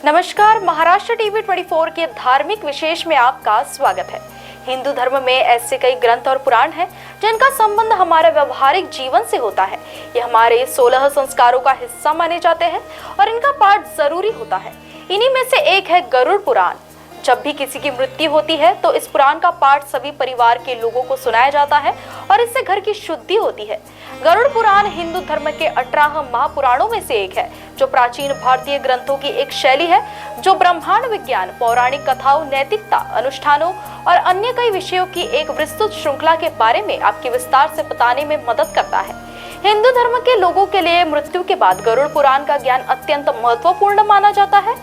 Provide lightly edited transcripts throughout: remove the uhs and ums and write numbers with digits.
नमस्कार, महाराष्ट्र टीवी 24 के धार्मिक विशेष में आपका स्वागत है। हिंदू धर्म में ऐसे कई ग्रंथ और पुराण हैं जिनका संबंध हमारे व्यवहारिक जीवन से होता है। ये हमारे 16 संस्कारों का हिस्सा माने जाते हैं और इनका पाठ जरूरी होता है। इन्हीं में से एक है गरुड़ पुराण। जब भी किसी की मृत्यु होती है तो इस पुराण का पाठ सभी परिवार के लोगों को सुनाया जाता है और इससे घर की शुद्धि होती है। गरुड़ पुराण हिंदू धर्म के 18 महापुराणों में से एक है, जो प्राचीन भारतीय ग्रंथों की एक शैली है जो ब्रह्मांड विज्ञान, पौराणिक कथाओं, नैतिकता, अनुष्ठानों और अन्य कई विषयों की एक विस्तृत श्रृंखला के बारे में आपकी विस्तार से बताने में मदद करता है। हिंदू धर्म के लोगों के लिए मृत्यु के बाद गरुड़ पुराण का ज्ञान अत्यंत महत्वपूर्ण माना जाता है।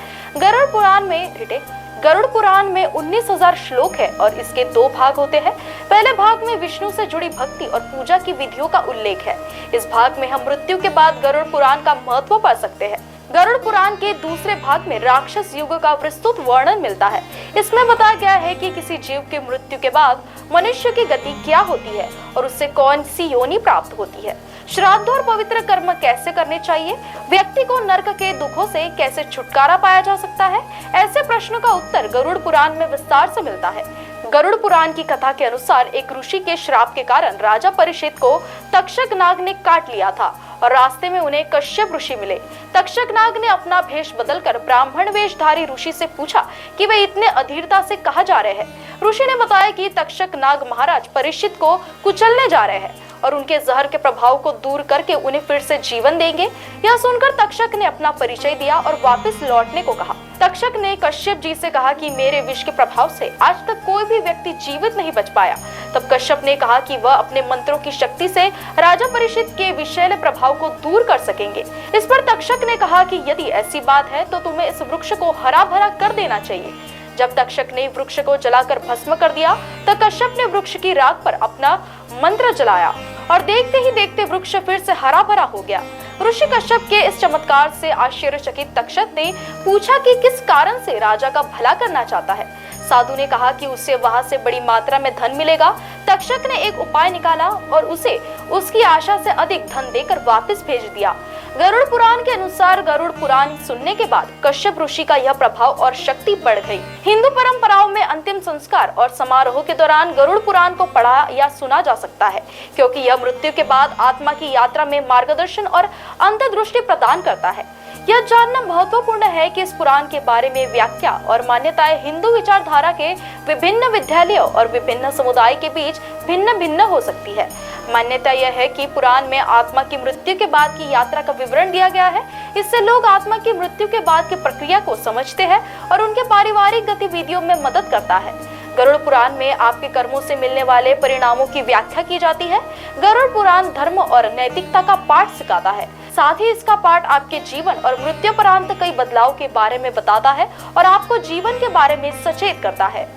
गरुड़ पुराण में 19,000 श्लोक है और इसके 2 भाग होते हैं। पहले भाग में विष्णु से जुड़ी भक्ति और पूजा की विधियों का उल्लेख है। इस भाग में हम मृत्यु के बाद गरुड़ पुराण का महत्व पढ़ सकते हैं। गरुड़ पुराण के दूसरे भाग में राक्षस युग का विस्तृत वर्णन मिलता है। इसमें बताया गया है कि किसी जीव की मृत्यु के बाद मनुष्य की गति क्या होती है और उससे कौन सी योनि प्राप्त होती है, श्राद्ध और पवित्र कर्म कैसे करने चाहिए, व्यक्ति को नरक के दुखों से कैसे छुटकारा पाया जा सकता है। ऐसे प्रश्नों का उत्तर गरुड़ पुराण में विस्तार से मिलता है। गरुड़ पुराण की कथा के अनुसार एक ऋषि के श्राप के कारण राजा परीक्षित को तक्षक नाग ने काट लिया था और रास्ते में उन्हें कश्यप ऋषि मिले। तक्षक नाग ने अपना भेष बदलकर ब्राह्मण वेशधारी ऋषि से पूछा कि वे इतने अधीरता से कहाँ जा रहे हैं। ऋषि ने बताया कि तक्षक नाग महाराज परीक्षित को कुचलने जा रहे हैं और उनके जहर के प्रभाव को दूर करके उन्हें फिर से जीवन देंगे। यह सुनकर तक्षक ने अपना परिचय दिया और वापस लौटने को कहा। तक्षक ने कश्यप जी से कहा कि मेरे विष के प्रभाव से आज तक कोई भी व्यक्ति जीवित नहीं बच पाया। तब कश्यप ने कहा कि वह अपने मंत्रों की शक्ति से राजा परीक्षित के विषैले प्रभाव को दूर कर सकेंगे। इस पर तक्षक ने कहा कि यदि ऐसी बात है तो तुम्हें इस वृक्ष को हरा भरा कर देना चाहिए। जब तक्षक ने वृक्ष को जलाकर भस्म कर दिया तब कश्यप ने वृक्ष की राख पर अपना मंत्र जलाया और देखते ही देखते वृक्ष फिर से हरा भरा हो गया। ऋषि कश्यप के इस चमत्कार से आश्चर्यचकित तक्षक ने पूछा कि किस कारण से राजा का भला करना चाहता है। साधु ने कहा कि उसे वहां से बड़ी मात्रा में धन मिलेगा। तक्षक ने एक उपाय निकाला और उसे उसकी आशा से अधिक धन देकर वापस भेज दिया। गरुड़ पुराण के अनुसार गरुड़ पुराण सुनने के बाद कश्यप ऋषि का यह प्रभाव और शक्ति बढ़ गई। हिंदू परंपराओं में अंतिम संस्कार और समारोह के दौरान गरुड़ पुराण को पढ़ा या सुना जा सकता है, क्योंकि यह मृत्यु के बाद आत्मा की यात्रा में मार्गदर्शन और अंतर्दृष्टि प्रदान करता है। यह जानना महत्वपूर्ण है कि इस पुराण के बारे में व्याख्या और मान्यताएं हिंदू विचारधारा के विभिन्न विद्यालयों और विभिन्न समुदाय के बीच भिन्न भिन्न हो सकती है। मान्यता यह है कि पुराण में आत्मा की मृत्यु के बाद की यात्रा का विवरण दिया गया है। इससे लोग आत्मा की मृत्यु के बाद की प्रक्रिया को समझते हैं और उनके पारिवारिक गतिविधियों में मदद करता है। गरुड़ पुराण में आपके कर्मों से मिलने वाले परिणामों की व्याख्या की जाती है। गरुड़ पुराण धर्म और नैतिकता का पाठ सिखाता है। साथ ही इसका पाठ आपके जीवन और मृत्युपरांत कई बदलाव के बारे में बताता है और आपको जीवन के बारे में सचेत करता है।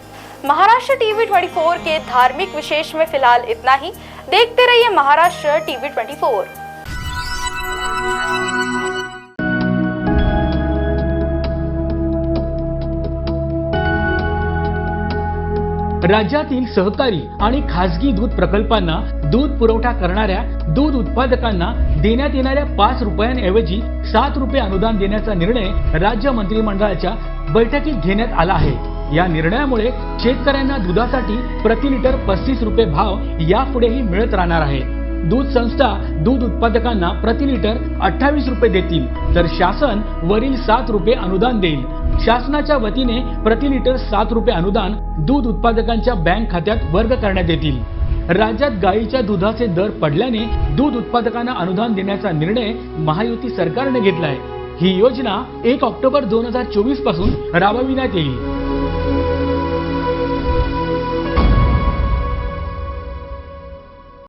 महाराष्ट्र टीवी 24 के धार्मिक विशेष में फिलहाल इतना ही। देखते रहिए महाराष्ट्र टीवी 24। राज्यातील सहकारी आणि खासगी दूध प्रकल्पांना दूध पुरवठा करणाऱ्या दूध उत्पादकांना देण्यात येणाऱ्या 5 रुपयांऐवजी 7 रुपये अनुदान देण्याचा निर्णय राज्य मंत्रिमंडळाच्या बैठकीत घेण्यात आला आहे। या निर्णयामुळे शेतकऱ्यांना दुधासाठी प्रति लिटर 35 रुपये भाव यापुढेही मिळत राहणार आहे। दूध संस्था दूध उत्पादकांना प्रति लिटर 28 रुपये देतील तर शासन वरील 7 रुपये अनुदान देईल। शासनाच्या वतीने प्रति लिटर 7 रुपये अनुदान दूध उत्पादकांच्या बँक खात्यात वर्ग करण्यात येतील। राज्यात गाईच्या दुधाचे दर पडल्याने दूध उत्पादकांना अनुदान देण्याचा निर्णय महायुती सरकारने घेतला आहे। ही योजना 1 ऑक्टोबर 2024 पासून राबविण्यात येईल।